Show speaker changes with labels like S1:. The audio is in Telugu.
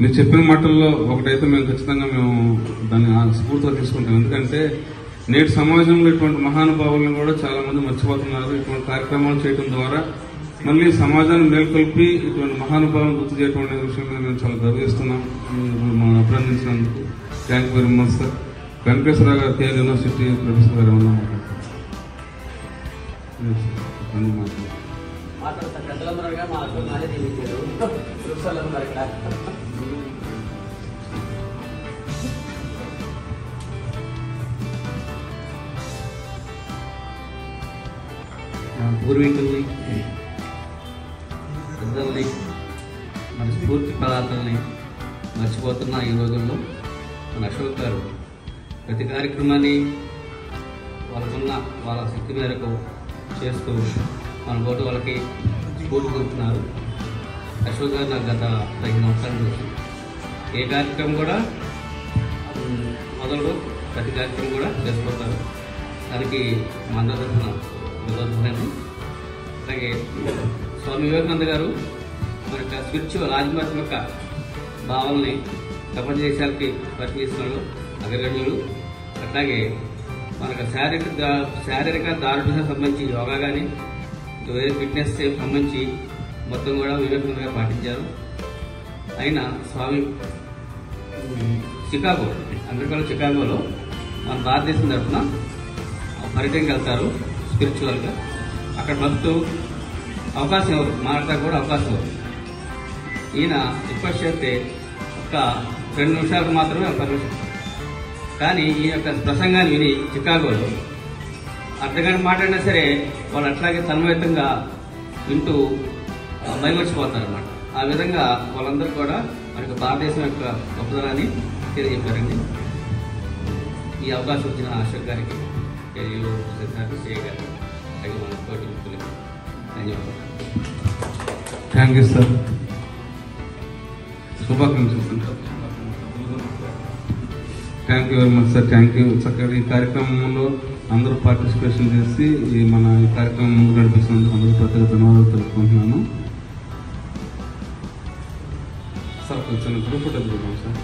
S1: మీరు చెప్పిన మాటల్లో ఒకటైతే మేము ఖచ్చితంగా దాన్ని స్ఫూర్తిగా తీసుకుంటాం. ఎందుకంటే నేటి సమాజంలో ఇటువంటి మహానుభావులను కూడా చాలా మంది మర్చిపోతున్నారు. ఇటువంటి కార్యక్రమాలు చేయడం ద్వారా మళ్ళీ సమాజాన్ని మేల్కొల్పి ఇటువంటి మహానుభావులను గుర్తు చేయడం అనే విషయంలో మేము చాలా గర్విస్తున్నాం. మనం అభినందించినందుకు thank very much sir. Venkateswara garu KL university professor గారు ఏమన్నా
S2: పూర్వీకుల్ని, పెద్దల్ని, మన స్ఫూర్తి పదార్థాలని మర్చిపోతున్న ఈ రోజుల్లో మన అశోక్ గారు ప్రతి కార్యక్రమాన్ని వాళ్ళ శక్తి మేరకు చేస్తూ మన బోటు వాళ్ళకి స్ఫూర్తి చూపుతున్నారు. అశోక్ గారు నాకు గత 5 సంవత్సరాల నుంచి ఏ కార్యక్రమం కూడా మొదలు ప్రతి కార్యక్రమం కూడా చేసుకుంటారు. దానికి మన తరఫున వివరించండి. అలాగే స్వామి వివేకానంద గారు మన యొక్క స్పిరిచువల్ ఆధ్యాత్మిక భావాలని ప్రపంచ దేశాలకి పరిచయిస్తున్నారు అగ్రగణ్యులు. అట్లాగే మనకు శారీరక దారుఢ్యానికి సంబంధించి యోగా కానీ వేరే ఫిట్నెస్ సంబంధించి మొత్తం కూడా వివేకానంద గారు పాటించారు. అయినా స్వామి చికాగోలో మన భారతదేశం తరఫున పర్యటనకి వెళ్తారు స్పిరిచువల్గా. అక్కడ భక్తు అవకాశం ఎవరు మాట్లాడటానికి కూడా అవకాశం ఎవరు. ఈయన రిక్వెస్ట్ చేస్తే ఒక 2 నిమిషాలకు మాత్రమే పర్మిషన్. కానీ ఈ యొక్క ప్రసంగాన్ని విని చికాగోలో అర్ధగంట మాట్లాడినా సరే వాళ్ళు అట్లాగే తన్మయత్తంగా వింటూ మైమర్చిపోతారన్నమాట. ఆ విధంగా వాళ్ళందరూ కూడా మనకి భారతదేశం యొక్క గొప్పదనాన్ని తెలియజెప్పారండి. ఈ అవకాశం వచ్చిన అశోక్ గారికి ధన్యవాదాలు.
S1: Thank you sir. శుభాకాంక్షలు. Thank you very much sir. Thank you. చక్కగా ఈ కార్యక్రమంలో అందరూ పార్టిసిపేషన్ చేసి మన ఈ కార్యక్రమం ముందు నడిపిస్తున్నందుకు అందరూ ప్రత్యేక ధన్యవాదాలు తెలుపుకుంటున్నాను సార్. కొంచెం గ్రూప్ ఫోటో సార్.